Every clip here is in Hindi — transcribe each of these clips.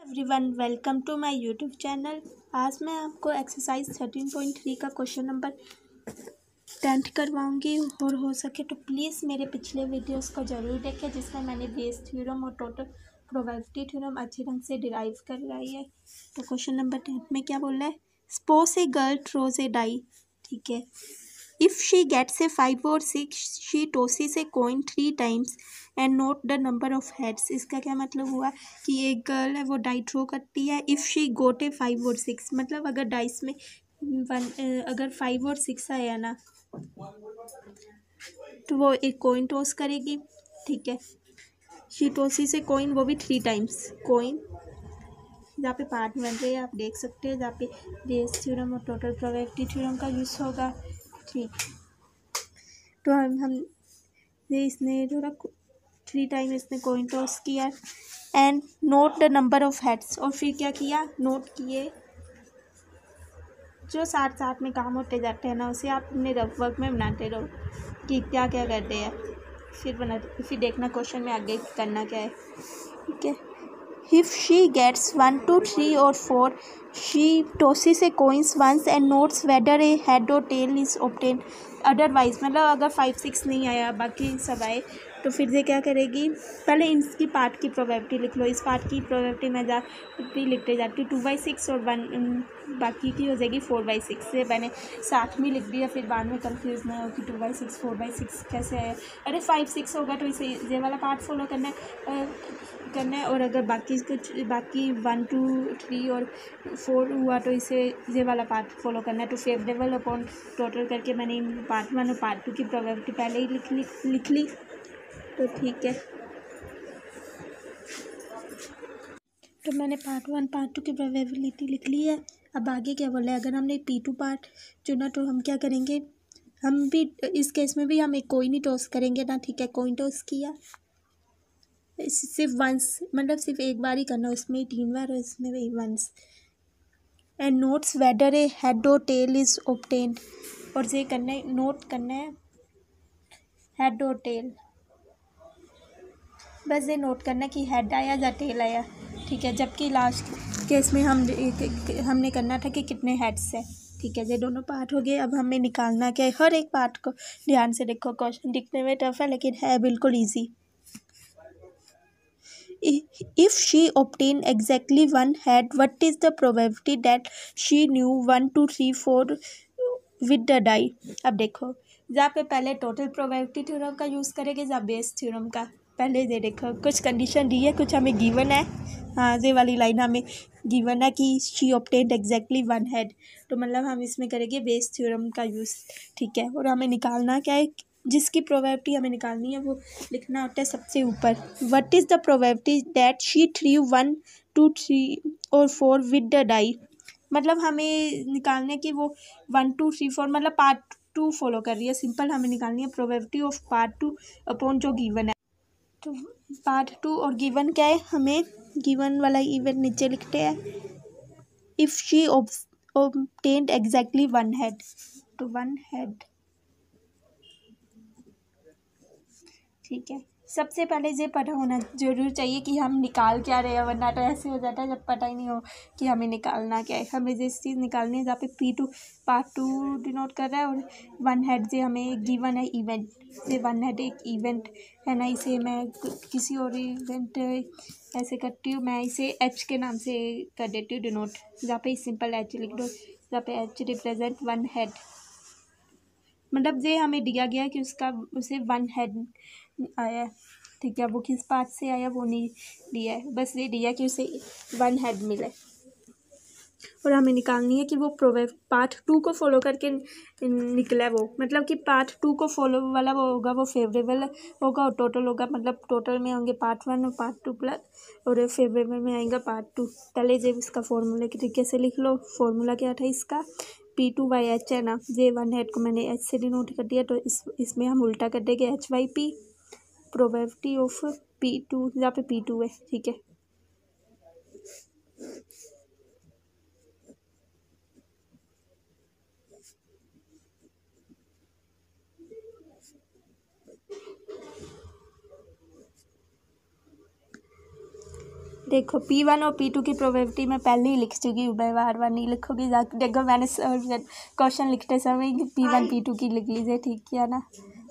Everyone, welcome to my YouTube channel. आज मैं आपको एक्सरसाइज 13.3 का क्वेश्चन नंबर 10 करवाऊंगी और हो सके तो प्लीज़ मेरे पिछले वीडियोस को ज़रूर देखें जिसमें मैंने बेस थ्योरम और टोटल प्रोबेबिलिटी थ्योरम अच्छे ढंग से डिराइव करवाई है। तो क्वेश्चन नंबर 10 में क्या बोल रहा है? Suppose a girl throws a die, ठीक है। If she gets a 5 or 6, she tosses a coin 3 times and note the number of heads. इसका क्या मतलब हुआ कि एक गर्ल है वो डाई थ्रो करती है। If she goat A 5 or 6, मतलब अगर डाइस में अगर 5 और 6 आया ना तो वो एक कॉइन टॉस करेगी, ठीक है। शी टॉसेस ए कॉइन, वो भी 3 टाइम्स कॉइन। जहाँ पे पार्ट बन रहे हैं आप देख सकते हैं, जहाँ पे बेस थ्योरम और टोटल प्रोबेबिलिटी थ्योरम का यूज़ होगा, ठीक। तो हम ये इसने थोड़ा 3 टाइम इसने कॉइन टॉस किया and note the number of heads, और फिर क्या किया, नोट किए। जो साथ साथ में काम होते जाते हैं ना उसे आप अपने रफ वर्क में बनाते रहो कि क्या क्या करते हैं, फिर देखना क्वेश्चन में आगे करना क्या है, ठीक है। If she gets 1, 2, 3 or 4, she tosses a coins once and notes whether a head or tail is obtained. Otherwise मतलब अगर 5, 6 नहीं आया, बाकी सब आए, तो फिर ये क्या करेगी, पहले इसकी पार्ट की प्रोबेबिलिटी लिख लो। इस पार्ट की प्रोबेबिलिटी मैं लिखते जाती हूँ 2/6 और 1 बाकी की हो जाएगी 4/6। से मैंने साथ में लिख दिया, फिर बाद में कंफ्यूज ना हो कि 2/6 4/6 कैसे आया। अरे 5, 6 होगा तो इसे ये वाला पार्ट फॉलो करना है, और अगर बाकी 1, 2, 3 और 4 हुआ तो इसे ये वाला पार्ट फॉलो करना है। तो फेवरेबल अपॉन टोटल करके मैंने पार्ट 1 और पार्ट 2 की प्रोबेबिलिटी पहले ही लिख ली, तो ठीक है। तो मैंने पार्ट 1 पार्ट 2 की प्रोबेबिलिटी लिख ली है। अब आगे क्या बोला है, अगर हमने P2 पार्ट चुना तो हम क्या करेंगे, हम भी इस केस में भी हम एक कोइन ही टॉस करेंगे ना, ठीक है। कोइन टॉस किया, सिर्फ वंस, मतलब सिर्फ एक बार ही करना, उसमें 3 बार और इसमें भी once. And notes whether a head or tail is obtained, और ये करना है, नोट करना है हेड और टेल, बस ये नोट करना है कि हेड आया या टेल आया, ठीक है। जबकि लास्ट केस में हमने करना था कि कितने हेड्स है, ठीक है। ये दोनों पार्ट हो गए। अब हमें निकालना क्या है, हर एक पार्ट को ध्यान से देखो। क्वेश्चन दिखने में टफ है लेकिन है बिल्कुल easy. If she obtained exactly one head, what is the probability that she knew 1, 2, 3, 4 with the die? अब देखो, जहाँ पे पहले टोटल प्रोबेबिलिटी थ्योरम का यूज़ करेंगे, जहाँ बेस थ्योरम का। पहले ये देखो, कुछ कंडीशन दी है, कुछ हमें गिवन है। हाँ, ये वाली लाइन हमें गिवन है कि she obtained exactly one head, तो मतलब हम इसमें करेंगे बेस थ्योरम का यूज़, ठीक है। और हमें निकालना क्या है, जिसकी प्रोबेबिलिटी हमें निकालनी है वो लिखना होता है सबसे ऊपर। What is the probability that she threw 1, 2, 3 और 4 विद द डाई, मतलब हमें निकालने की वो 1, 2, 3, 4 मतलब पार्ट 2 फॉलो कर रही है। सिंपल हमें निकालनी है प्रोबेबिलिटी ऑफ पार्ट 2 अपॉन जो गिवन है। तो पार्ट 2 और गिवन क्या है, हमें गिवन वाला इवेंट नीचे लिखते हैं। If she obtained exactly 1 head, तो 1 हेड, ठीक है। सबसे पहले ये पता होना जरूर चाहिए कि हम निकाल क्या रहे हैं, वरना तो ऐसे हो जाता है जब पता ही नहीं हो कि हमें निकालना क्या है। हमें जिस चीज़ निकालनी है, जहाँ पे P2 पार्ट 2 डिनोट कर रहा है, और 1 हेड से हमें गिवन है इवेंट, ये 1 हेड एक इवेंट है ना। इसे मैं किसी और इवेंट ऐसे करती हूँ, मैं इसे H के नाम से कर देती हूँ डिनोट, जहाँ पे सिंपल H लिख दो, जहाँ पे H रिप्रेजेंट 1 हेड। मतलब ये हमें दिया गया कि उसे 1 हेड आया, ठीक है। वो किस पार्ट से आया वो नहीं दिया है, बस ये दिया कि उसे 1 हेड मिले। और हमें निकालनी है कि वो पार्ट 2 को फॉलो करके निकला वो, मतलब कि पार्ट 2 को फॉलो वाला वो होगा, वो फेवरेबल होगा और टोटल होगा, मतलब टोटल में होंगे पार्ट 1 और पार्ट 2 प्लस, और फेवरेबल में आएगा पार्ट 2। पहले जब इसका फॉर्मूला के तरीके से लिख लो। फॉर्मूला क्या था इसका, P2/H है ना। जे 1 हेड को मैंने H से डिनोट कर दिया, तो इसमें हम उल्टा कर देंगे H/P, प्रोबेबिलिटी ऑफ P2, जहाँ पे P2 है, ठीक है। देखो P1 और P2 की प्रोबेबिलिटी मैं पहले ही लिख चुकी हूँ, मैं बार बार नहीं लिखूँगी। देखो मैंने क्वेश्चन लिखते समय P1 P2 की लिख लीजिए, ठीक किया ना।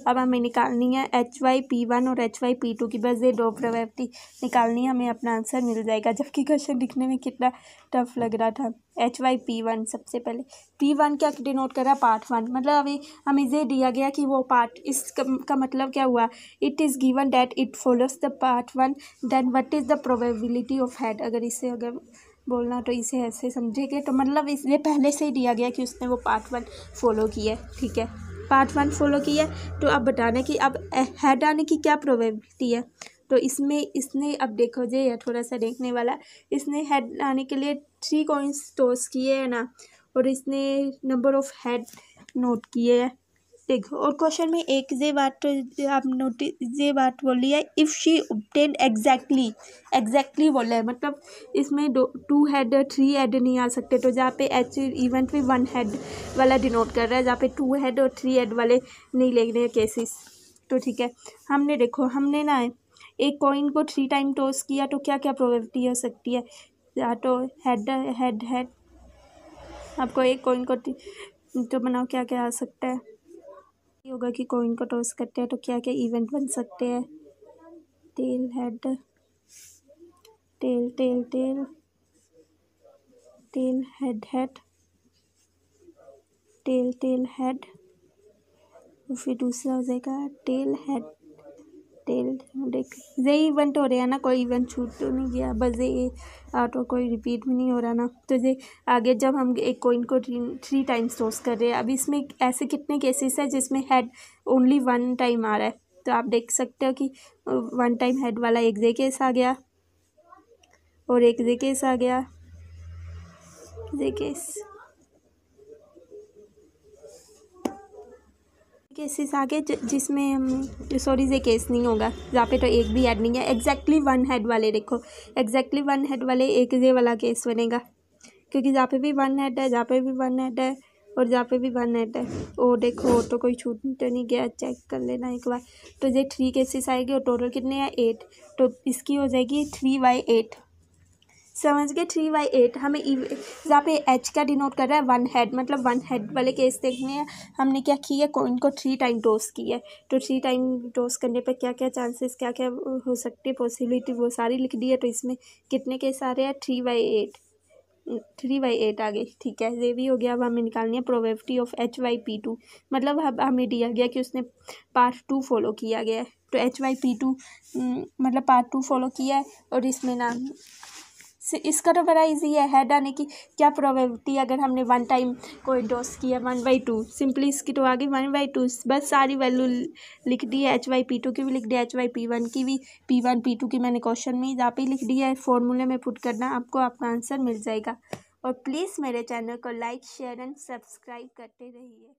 अब हमें निकालनी है HYP1 और HYP2 की, बस ये दो प्रोबेबिलिटी निकालनी है, हमें अपना आंसर मिल जाएगा। जबकि क्वेश्चन लिखने में कितना टफ लग रहा था। HYP1 सबसे पहले P1 क्या डिनोट कर रहा है, पार्ट 1, मतलब अभी हमें ये दिया गया कि वो पार्ट, इसका मतलब क्या हुआ, it is given that it follows the part 1, then what is the probability of head. अगर बोलना तो इसे ऐसे समझेंगे तो मतलब इसलिए पहले से ही दिया गया कि उसने वो पार्ट 1 फॉलो किया है, ठीक है। पार्ट 1 फॉलो किया है, तो अब बताने की अब हेड आने की क्या प्रोबेबिलिटी है। तो इसमें इसने, अब देखो जे है थोड़ा सा देखने वाला, इसने हेड आने के लिए 3 कॉइन्स टॉस किए हैं ना, और इसने नंबर ऑफ हेड नोट किए हैं। देखो और क्वेश्चन में एक ये बात तो आप नोटिस ये बात बोली है, इफ़ शी ऑब्टेन एग्जैक्टली बोला है, मतलब इसमें 2 हेड 3 हेड नहीं आ सकते। तो जहाँ पे एच इवेंट पे 1 हेड वाला डिनोट कर रहा है, जहाँ पे 2 हेड और 3 हेड वाले नहीं लेने केसेस। तो ठीक है, हमने ना एक कॉइन को 3 टाइम टॉस किया, तो क्या क्या प्रोबेबिलिटी हो सकती है, या तो हेड। आपको एक कॉइन को तो बनाओ क्या क्या आ सकता है, होगा कि कॉइन को टॉस करते हैं तो क्या क्या इवेंट बन सकते हैं, tail head, tail tail tail tail head head, tail tail head, फिर दूसरा हो जाएगा टेल हेड टेल। देख यही इवेंट हो रहे हैं ना, कोई इवेंट छूट तो नहीं गया, बस ये तो कोई रिपीट भी नहीं हो रहा ना। तो ये आगे जब हम एक कॉइन को 3 टाइम्स टॉस कर रहे हैं, अब इसमें ऐसे कितने केसेस है जिसमें हेड ओनली 1 टाइम आ रहा है। तो आप देख सकते हो कि 1 टाइम हेड वाला एक ये केस आ गया, और एक ये केस आ गया, ये केसेस आगे जिसमें हम सॉरी ये केस नहीं होगा, जहाँ पे तो एक भी हेड नहीं है। एग्जैक्टली 1 हेड वाले देखो, एग्जैक्टली 1 हेड वाले एक ये वाला केस बनेगा, क्योंकि जहाँ पे भी 1 हेड है, जहाँ पे भी 1 हेड है, और जहाँ पे भी 1 हेड है। ओ देखो तो कोई छूट तो नहीं गया, चेक कर लेना एक बार। तो ये 3 केसेस आएंगे और टोटल कितने हैं 8, तो इसकी हो जाएगी 3/8। समझ गए, 3/8। हमें जहाँ पे एच का डिनोट कर रहा है 1 हेड, मतलब 1 हेड वाले केस देखने हैं। हमने क्या किया, कॉइन को 3 टाइम टॉस किया है, तो 3 टाइम टॉस करने पर क्या क्या चांसेस, क्या क्या हो सकती है पॉसिबिलिटी, वो सारी लिख दी है। तो इसमें कितने केस आ रहे हैं, 3/8 आ गई, ठीक है, ये भी हो गया। अब हमें निकालनी है प्रोबेबिलिटी ऑफ HYP2, मतलब अब हमें दिया गया कि उसने पार्ट 2 फॉलो किया गया है। तो HYP2 मतलब पार्ट 2 फॉलो किया है, और इसमें ना इसका तो बड़ा इजी है, हेड आने की क्या प्रोबेबिलिटी, अगर हमने 1 टाइम कोई टॉस किया 1/2, सिंपली इसकी तो आगे 1/2, बस सारी वैल्यू लिख दी है। HYP2 की भी लिख दी है, HYP1 की भी, P1 P2 की मैंने क्वेश्चन में जहाँ पे लिख दी है, फॉर्मूले में पुट करना, आपको आपका आंसर मिल जाएगा। और प्लीज़ मेरे चैनल को लाइक शेयर एंड सब्सक्राइब करते रहिए।